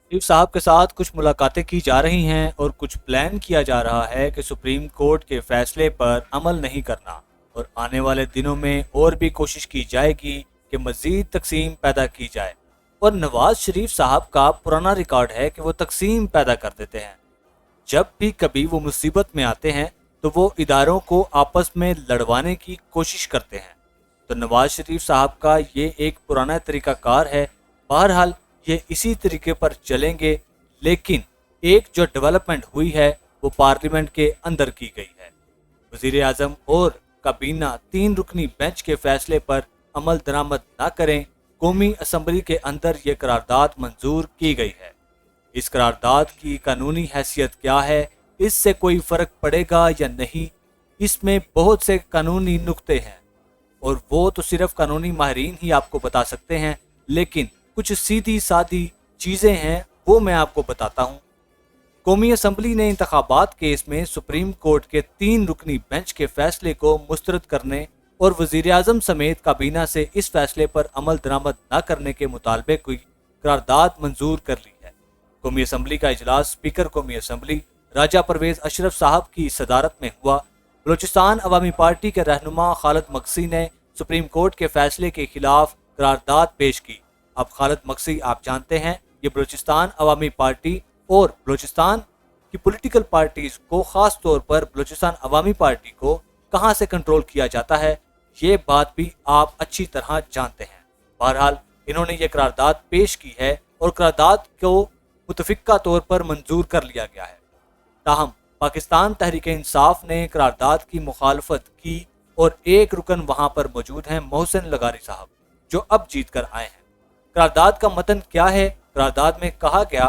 शरीफ साहब के साथ कुछ मुलाकातें की जा रही हैं और कुछ प्लान किया जा रहा है कि सुप्रीम कोर्ट के फैसले पर अमल नहीं करना, और आने वाले दिनों में और भी कोशिश की जाएगी कि मज़ीद तकसीम पैदा की जाए। और नवाज शरीफ साहब का पुराना रिकॉर्ड है कि वो तकसीम पैदा कर देते हैं। जब भी कभी वो मुसीबत में आते हैं तो वो इदारों को आपस में लड़वाने की कोशिश करते हैं। तो नवाज शरीफ साहब का ये एक पुराना तरीक़ाकार है। बहरहाल ये इसी तरीके पर चलेंगे, लेकिन एक जो डेवलपमेंट हुई है वो पार्लियामेंट के अंदर की गई है। वज़ीर आज़म और काबीना 3 रुकनी बेंच के फैसले पर अमल दरामद न करें, कौमी असम्बली के अंदर ये करारदाद मंजूर की गई है। इस करारदाद की कानूनी हैसियत क्या है, इससे कोई फ़र्क पड़ेगा या नहीं, इसमें बहुत से कानूनी नुक्ते हैं और वो तो सिर्फ कानूनी माहिरीन ही आपको बता सकते हैं। लेकिन कुछ सीधी सादी चीज़ें हैं, वो मैं आपको बताता हूँ। कौमी असम्बली ने इंतखाबात केस में सुप्रीम कोर्ट के 3 रुकनी बेंच के फैसले को मुस्तरद करने और वज़ीर आज़म समेत काबीना से इस फैसले पर अमल दरामद न करने के मुतालबे की करारदाद मंजूर कर ली है। कौमी असम्बली का इजलास स्पीकर कौमी असम्बली राजा परवेज़ अशरफ साहब की सदारत में हुआ। बलूचिस्तान अवामी पार्टी के रहनुमा खालिद मकसी ने सुप्रीम कोर्ट के फैसले के खिलाफ करारदाद पेश की। अब खालिद मकसी आप जानते हैं, ये बलूचिस्तान अवामी पार्टी और बलूचिस्तान की पॉलिटिकल पार्टीज़ को, ख़ास तौर पर बलूचिस्तान अवामी पार्टी को कहाँ से कंट्रोल किया जाता है, ये बात भी आप अच्छी तरह जानते हैं। बहरहाल इन्होंने ये करारदाद पेश की है और करारदाद को मुतफ़िक़ा तौर पर मंजूर कर लिया गया है। ताहम पाकिस्तान तहरीक इंसाफ ने करारदाद की मुखालफत की और एक रुकन वहाँ पर मौजूद हैं, मोहसिन लगारी साहब, जो अब जीत कर आए हैं। करारदाद का मतन क्या है? करारदाद में कहा गया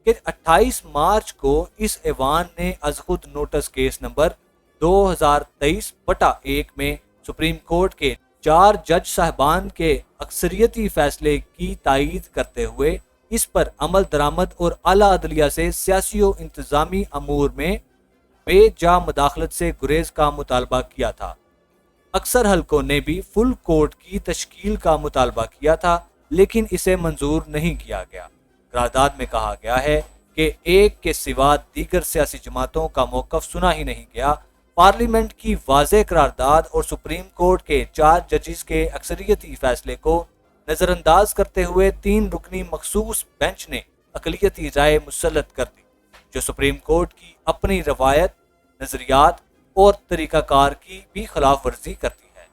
कि 28 मार्च को इस ऐवान ने अज़ खुद नोटिस केस नंबर 2023/1 में सुप्रीम कोर्ट के 4 जज साहबान के अक्सरियती फैसले की तायीद करते हुए इस पर अमल दरामद और आला अदलिया से सियासी और इंतज़ामी अमूर में बेजा मुदाखलत से गुरेज का मुतालबा किया था। अक्सर हलकों ने भी फुल कोर्ट की तश्कील का मुतालबा किया था, लेकिन इसे मंजूर नहीं किया गया। करारदाद में कहा गया है कि एक के सिवा दीगर सियासी जमातों का मौक़िफ़ सुना ही नहीं गया। पार्लियामेंट की वाज़ेह करारदाद और सुप्रीम कोर्ट के 4 जजेस के अक्सरियती फैसले को नज़रअंदाज करते हुए 3 रुकनी मखसूस बेंच ने अक़लियती राय मुसल्लत कर दी, जो सुप्रीम कोर्ट की अपनी रवायत, नज़रियात और तरीक़ाकार की भी खिलाफ वर्जी करती है।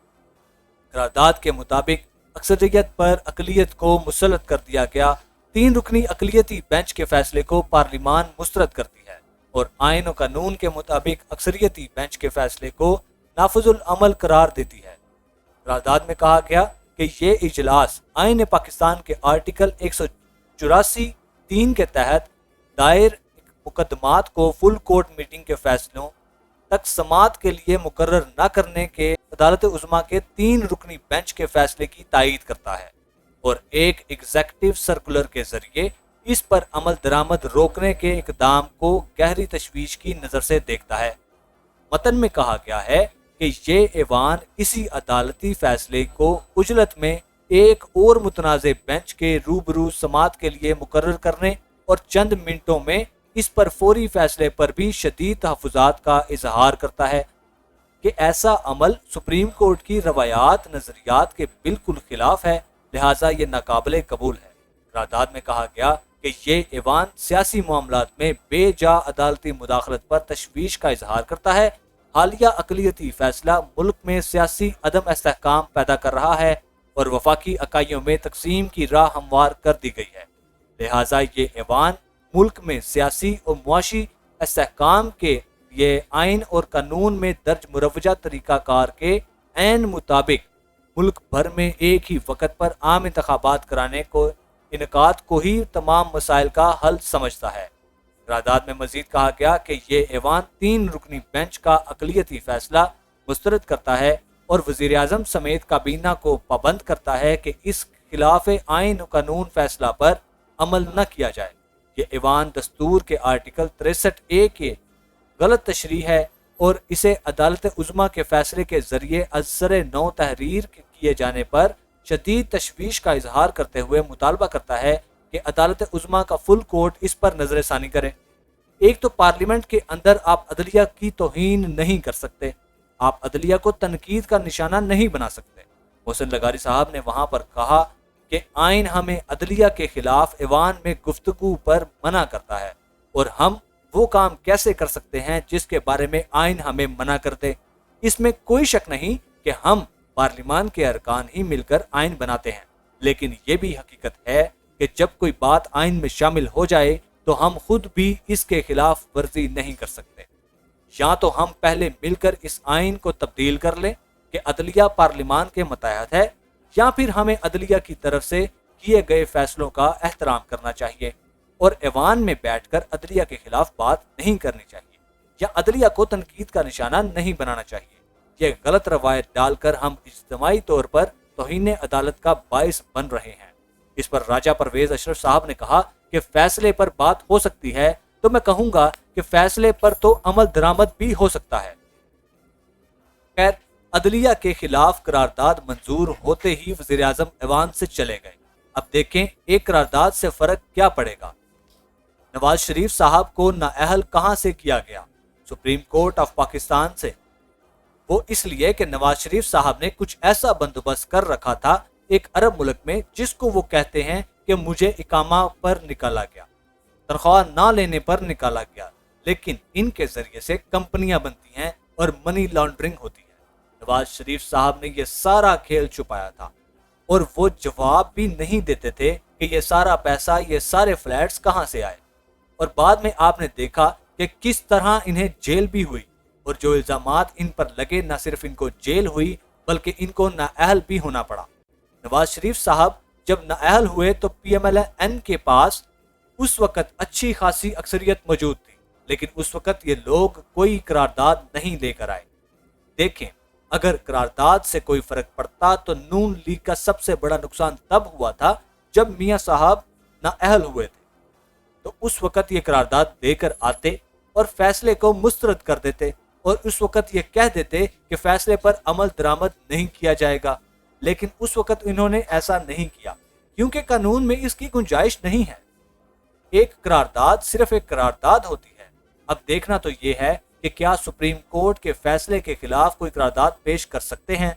करारदाद के मुताबिक अक्सरियत पर अक़लियत को मुसल्लत कर दिया गया। 3 रुकनी अक़लियती बेंच के फैसले को पार्लिमान मुस्तरद करती है और आइन और कानून के मुताबिक अक्सरियती बेंच के फैसले को नाफिजुल अमल करार देती है। करारदाद में कहा गया कि ये इजलास आइन पाकिस्तान के आर्टिकल 184(3) के तहत दायर मुकदमात को फुल कोर्ट मीटिंग के फैसलों तक समात के लिए मुकर्रर न करने के अदालत उज़्मा के 3 रुकनी बेंच के फैसले की तायीद करता है और एक एग्जेक्टिव सर्कुलर के जरिए इस पर अमल दरामद रोकने के इक़दाम को गहरी तशवीश की नज़र से देखता है। मतन में कहा गया है कि ये ऐवान इसी अदालती फैसले को उजलत में एक और मुतनाज़ बेंच के रूबरू समात के लिए मुकर्रर करने और चंद मिनटों में इस पर फौरी फैसले पर भी शदीद तहफ़्फ़ुज़ात का इजहार करता है कि ऐसा अमल सुप्रीम कोर्ट की रवायात, नज़रियात के बिल्कुल खिलाफ है, लिहाजा ये नाकाबिले कबूल है। करारदाद में कहा गया कि ये ऐवान सियासी मामलात में बेजा अदालती मुदाखलत पर तशवीश का इजहार करता है। हालिया अक़लियती फैसला मुल्क में सियासी अदम इस्तेहकाम पैदा कर रहा है और वफाकी इकाइयों में तकसीम की राह हमवार कर दी गई है। लिहाजा ये ऐवान मुल्क में सियासी और मुआशी इस्तेहकाम के लिए आइन और कानून में दर्ज मुरवजा तरीक़ाकार के ऐन मुताबिक मुल्क भर में एक ही वक़्त पर आम इंतखाबात कराने को इनकात को ही तमाम मसाइल का हल समझता है। करारदाद में मजीद कहा गया कि ये ऐवान 3 रुकनी बेंच का अक़लियती फैसला मुस्तरद करता है और वज़ीर आज़म समेत काबीना को पाबंद करता है कि इस खिलाफ आइन और कानून फैसला पर अमल न किया जाए। ये ऐवान दस्तूर के आर्टिकल 63A के गलत तशरीह है और इसे अदालत उज़्मा के फैसले के जरिए असर नौ तहरीर किए जाने पर शदीद तशवीश का इजहार करते हुए मुतालबा करता है کہ अदालत उज़्मा का फुल कोर्ट इस पर नजर षानी करे। एक तो पार्लियामेंट के अंदर आप अदलिया की तौहीन नहीं कर सकते, आप अदलिया को तनकीद का निशाना नहीं बना सकते। मोहसिन लगारी साहब ने वहां पर कहा कि आइन हमें अदलिया के खिलाफ ऐवान में गुफ्तगू पर मना करता है और हम वो काम कैसे कर सकते हैं जिसके बारे में आइन हमें मना कर दे। इसमें कोई शक नहीं कि हम पार्लियामान के अरकान ही मिलकर आइन बनाते हैं, लेकिन ये भी हकीकत है कि जब कोई बात आइन में शामिल हो जाए तो हम खुद भी इसके खिलाफ वर्जी नहीं कर सकते। या तो हम पहले मिलकर इस आइन को तब्दील कर लें कि अदलिया पार्लियामान के मतहत है, या फिर हमें अदलिया की तरफ से किए गए फैसलों का एहतराम करना चाहिए और ऐवान में बैठकर अदलिया के खिलाफ बात नहीं करनी चाहिए या अदलिया को तनकीद का निशाना नहीं बनाना चाहिए। यह गलत रवायत डालकर हम इज्तिमाई तौर पर तौहीन अदालत का बाइस बन रहे हैं। इस पर राजा परवेज अशरफ साहब ने कहा कि फैसले पर बात हो सकती है, तो मैं कहूंगा कि फैसले पर तो अमल दरामद भी हो सकता है। खैर, अदलिया के खिलाफ करारदाद मंजूर होते ही वज़ीर आज़म ऐवान से चले गए। अब देखें एक करारदाद से फर्क क्या पड़ेगा। नवाज शरीफ साहब को नाअहल कहां से किया गया? सुप्रीम कोर्ट ऑफ पाकिस्तान से। वो इसलिए कि नवाज शरीफ साहब ने कुछ ऐसा बंदोबस्त कर रखा था एक अरब मुल्क में, जिसको वो कहते हैं कि मुझे इकामा पर निकाला गया, तनख्वाह ना लेने पर निकाला गया, लेकिन इनके जरिए से कंपनियां बनती हैं और मनी लॉन्ड्रिंग होती है। नवाज शरीफ साहब ने यह सारा खेल छुपाया था और वो जवाब भी नहीं देते थे कि ये सारा पैसा, ये सारे फ्लैट्स कहां से आए। और बाद में आपने देखा कि किस तरह इन्हें जेल भी हुई और जो इल्जामात इन पर लगे, न सिर्फ इनको जेल हुई बल्कि इनको नाअहल भी होना पड़ा। नवाज शरीफ साहब जब नाअहल हुए तो PMLN के पास उस वक्त अच्छी खासी अक्सरियत मौजूद थी, लेकिन उस वक्त ये लोग कोई करारदाद नहीं लेकर आए। देखें, अगर करारदाद से कोई फर्क पड़ता तो नून लीग का सबसे बड़ा नुकसान तब हुआ था जब मियां साहब नाअहल हुए थे, तो उस वक्त ये करारदाद देकर आते और फैसले को मुस्तरद कर देते और उस वक्त ये कह देते कि फैसले पर अमल दरामद नहीं किया जाएगा। लेकिन उस वक्त इन्होंने ऐसा नहीं किया क्योंकि कानून में इसकी गुंजाइश नहीं है। एक करारदाद सिर्फ एक करारदाद होती है। अब देखना तो ये है कि क्या सुप्रीम कोर्ट के फैसले के खिलाफ कोई करारदाद पेश कर सकते हैं?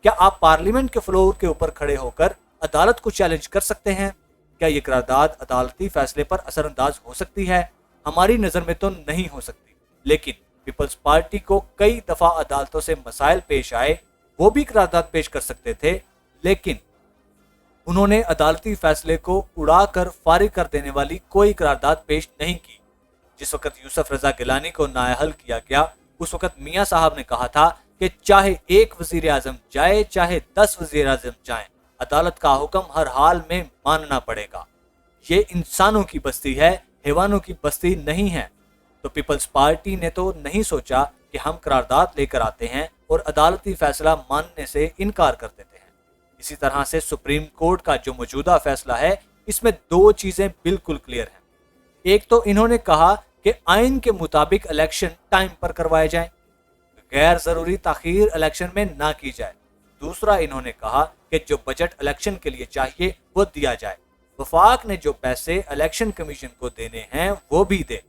क्या आप पार्लियामेंट के फ्लोर के ऊपर खड़े होकर अदालत को चैलेंज कर सकते हैं? क्या ये करारदाद अदालती फैसले पर असरअंदाज हो सकती है? हमारी नज़र में तो नहीं हो सकती, लेकिन पीपल्स पार्टी को कई दफ़ा अदालतों से मसाइल पेश आए, वो भी करारदाद पेश कर सकते थे, लेकिन उन्होंने अदालती फैसले को उड़ाकर फारिग कर देने वाली कोई करारदाद पेश नहीं की। जिस वक्त यूसुफ रजा गिलानी को नाअहल किया गया, उस वक्त मियां साहब ने कहा था कि चाहे एक वजीर आजम जाए, चाहे 10 वजीर आजम जाए, अदालत का हुक्म हर हाल में मानना पड़ेगा। ये इंसानों की बस्ती है, हैवानों की बस्ती नहीं है। तो पीपल्स पार्टी ने तो नहीं सोचा कि हम करारदाद लेकर आते हैं और अदालती फैसला मानने से इनकार कर देते हैं। इसी तरह से सुप्रीम कोर्ट का जो मौजूदा फैसला है, इसमें दो चीजें बिल्कुल क्लियर हैं। एक तो इन्होंने कहा कि आइन के मुताबिक इलेक्शन टाइम पर करवाए जाएं, गैर जरूरी ताखीर इलेक्शन में ना की जाए। दूसरा, इन्होंने कहा कि जो बजट इलेक्शन के लिए चाहिए वो दिया जाए। वफाक ने जो पैसे इलेक्शन कमीशन को देने हैं वो भी दे।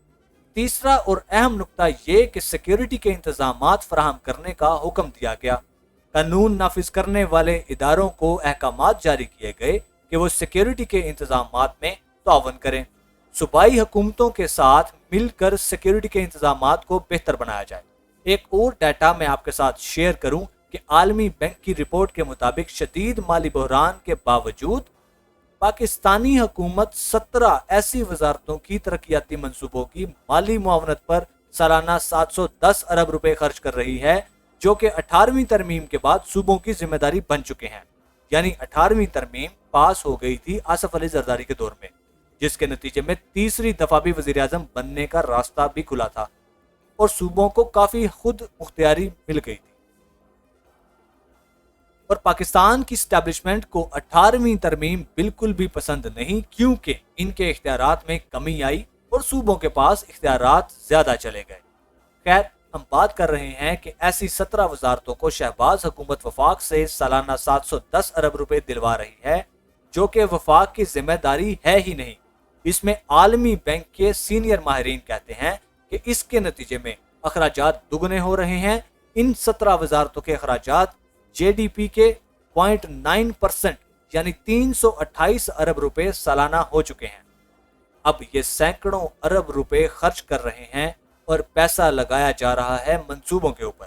तीसरा और अहम नुकता ये कि सिक्योरिटी के इंतजामात फराहम करने का हुक्म दिया गया। कानून नाफिज करने वाले इदारों को अहकामात जारी किए गए कि वो सिक्योरिटी के इंतजामात में तावन करें। सूबाई हुकूमतों के साथ मिलकर सिक्योरिटी के इंतजामात को बेहतर बनाया जाए। एक और डाटा मैं आपके साथ शेयर करूं कि आलमी बैंक की रिपोर्ट के मुताबिक शदीद माली बहरान के बावजूद पाकिस्तानी हुकूमत 17 ऐसी वजारतों की तरक्याती मंसूबों की माली मुआवनत पर सालाना 710 अरब रुपए खर्च कर रही है, जो कि 18वीं तरमीम के बाद सूबों की जिम्मेदारी बन चुके हैं। यानी 18वीं तरमीम पास हो गई थी आसिफ अली जरदारी के दौर में, जिसके नतीजे में तीसरी दफा भी वजीर आजम बनने का रास्ता भी खुला था और सूबों को काफी खुद मुख्तियारी मिल गई थी। और पाकिस्तान की स्टैब्लिशमेंट को 18वीं तरमीम बिल्कुल भी पसंद नहीं, क्योंकि इनके इख्तियारात में कमी आई और सूबों के पास इख्तियारात ज्यादा चले गए। खैर, हम बात कर रहे हैं कि ऐसी 17 वजारतों को शहबाज हुकूमत वफाक से सालाना 710 अरब रुपए दिलवा रही है, جو کہ وفاق کی ذمہ داری ہے ہی نہیں۔ اس میں عالمی بینک کے سینئر ماہرین کہتے ہیں کہ اس کے نتیجے میں اخراجات دگنے ہو رہے ہیں۔ ان 17 وزارتوں کے اخراجات جے ڈی پی کے 0.9% یعنی 328 ارب روپے سالانہ ہو چکے ہیں۔ اب یہ سینکڑوں ارب روپے خرچ کر رہے ہیں اور پیسہ لگایا جا رہا ہے منصوبوں کے اوپر،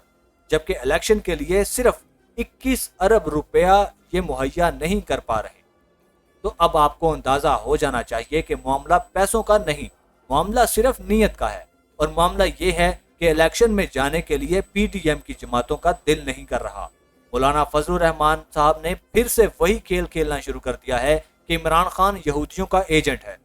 جبکہ الیکشن کے لیے صرف 21 ارب روپیہ یہ مہیا نہیں کر پا رہے۔ تو اب آپ کو اندازہ ہو جانا چاہیے کہ معاملہ پیسوں کا نہیں، معاملہ صرف نیت کا ہے، اور معاملہ یہ ہے کہ الیکشن میں جانے کے لیے پی ٹی ایم کی جماعتوں کا دل نہیں کر رہا۔ مولانا فضل الرحمان صاحب نے پھر سے وہی کھیل کھیلنا شروع کر دیا ہے کہ عمران خان یہودیوں کا ایجنٹ ہے،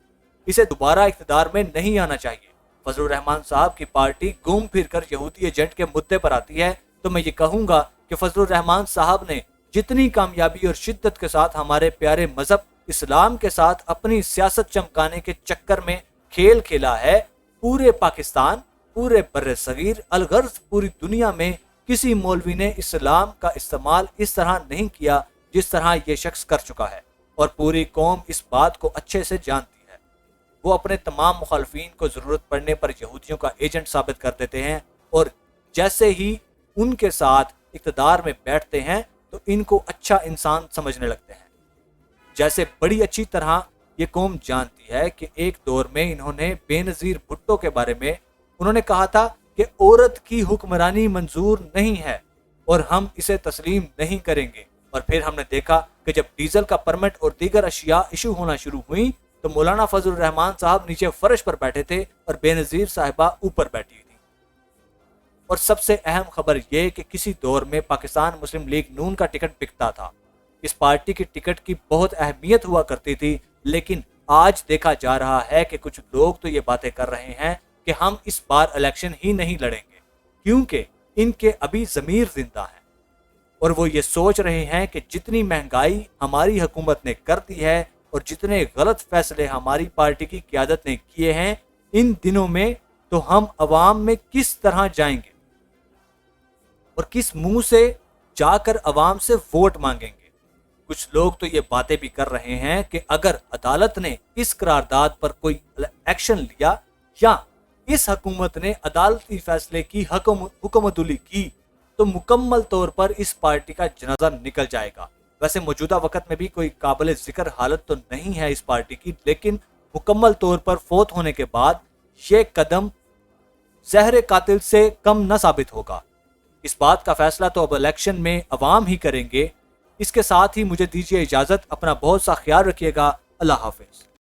اسے دوبارہ اقتدار میں نہیں آنا چاہیے۔ فضل الرحمان صاحب کی پارٹی گھوم پھر کر یہودی ایجنٹ کے مدعے پر آتی ہے تو میں یہ کہوں گا کہ فضل الرحمان صاحب نے جتنی کامیابی اور شدت کے ساتھ ہمارے پیارے مذہب اسلام کے ساتھ اپنی سیاست چمکانے کے چکر میں کھیل کھیلا ہے، پورے پاکستان، پورے بر صغیر، الغرض پوری دنیا میں کسی مولوی نے اسلام کا استعمال اس طرح نہیں کیا جس طرح یہ شخص کر چکا ہے، اور پوری قوم اس بات کو اچھے سے جانتی ہے۔ وہ اپنے تمام مخالفین کو ضرورت پڑنے پر یہودیوں کا ایجنٹ ثابت کر دیتے ہیں، اور جیسے ہی ان کے ساتھ اقتدار میں بیٹھتے ہیں تو ان کو اچھا انسان سمجھنے لگتے ہیں۔ جیسے بڑی اچھی طرح یہ قوم جانتی ہے کہ ایک دور میں انہوں نے بے نظیر بھٹو کے بارے میں انہوں نے کہا تھا کہ عورت کی حکمرانی منظور نہیں ہے اور ہم اسے تسلیم نہیں کریں گے، اور پھر ہم نے دیکھا کہ جب ڈیزل کا پرمٹ اور دیگر اشیاء ایشو ہونا شروع ہوئیں تو مولانا فضل الرحمان صاحب نیچے فرش پر بیٹھے تھے اور بے نظیر صاحبہ اوپر بیٹھی تھی۔ اور سب سے اہم خبر یہ کہ کسی دور میں پاکستان مسلم لیگ نون کا ٹکٹ بکتا تھا، اس پارٹی کی ٹکٹ کی بہت اہمیت ہوا کرتی تھی، لیکن آج دیکھا جا رہا ہے کہ کچھ لوگ تو یہ باتیں کر رہے ہیں کہ ہم اس بار الیکشن ہی نہیں لڑیں گے، کیونکہ ان کے ابھی ضمیر زندہ ہے، اور وہ یہ سوچ رہے ہیں کہ جتنی مہنگائی ہماری حکومت نے کر دی ہے اور جتنے غلط فیصلے ہماری پارٹی کی قیادت نے کیے ہیں ان دنوں میں، تو ہم عوام میں کس طرح جائیں گے اور کس منہ سے جا کر عوام سے ووٹ مانگیں گے۔ کچھ لوگ تو یہ باتیں بھی کر رہے ہیں کہ اگر عدالت نے اس قرارداد پر کوئی ایکشن لیا یا اس حکومت نے عدالتی فیصلے کی حکم عدولی کی تو مکمل طور پر اس پارٹی کا جنازہ نکل جائے گا۔ ویسے موجودہ وقت میں بھی کوئی قابل ذکر حالت تو نہیں ہے اس پارٹی کی، لیکن مکمل طور پر فوت ہونے کے بعد یہ قدم زہر قاتل سے کم نہ ثابت ہوگا۔ اس بات کا فیصلہ تو اب الیکشن میں عوام ہی کریں گے۔ اس کے ساتھ ہی مجھے دیجیے اجازت، اپنا بہت سا خیال رکھیے گا۔ اللہ حافظ۔